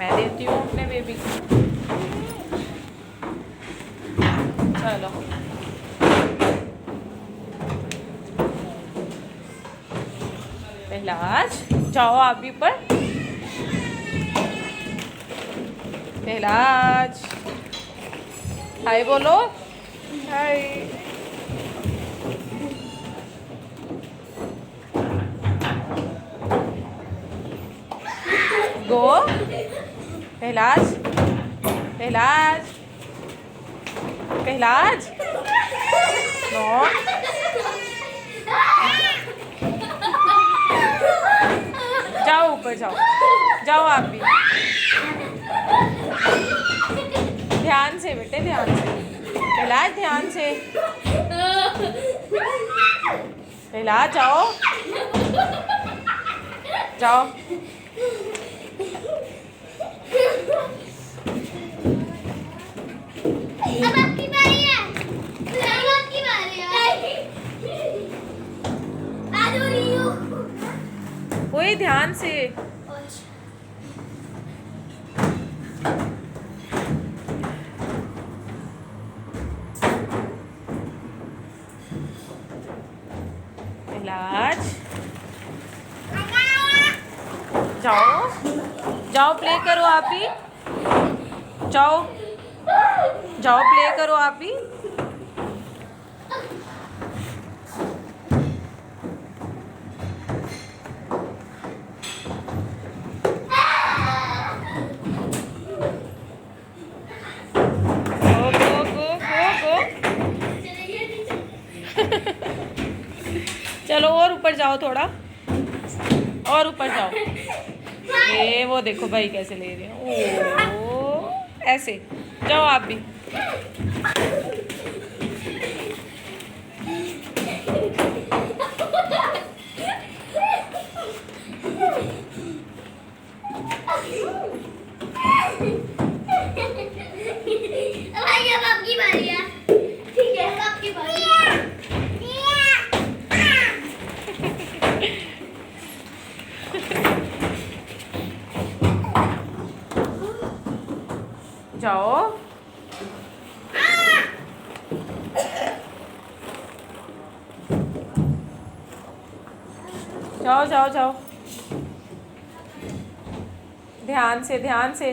मैं देती हूँ अपने बेबी को। चलो पहलाज जाओ आप भी ऊपर। पहलाज हाय बोलो। हाय। गो पहलाज। पहलाज पहलाज नो। जाओ ऊपर जाओ। जाओ आप भी। ध्यान से बेटे ध्यान से। पहलाज ध्यान से। पहलाज जाओ। जाओ। अब आपकी बारी है। अब आपकी बारी है। आ जो रही हूँ। ओए ध्यान से। पहलाज जाओ। जाओ प्ले करो आप भी। जाओ। जाओ प्ले करो आप भी। गो गो गो गो गो। चलो और ऊपर जाओ थोड़ा और ऊपर जाओ। ये वो देखो भाई कैसे ले रहे हैं। ओ ऐसे जाओ आप भी। भाई अब आपकी बारी है। ठीक है अब आपकी बारी है। जाओ। जाओ जाओ जाओ। ध्यान से ध्यान से।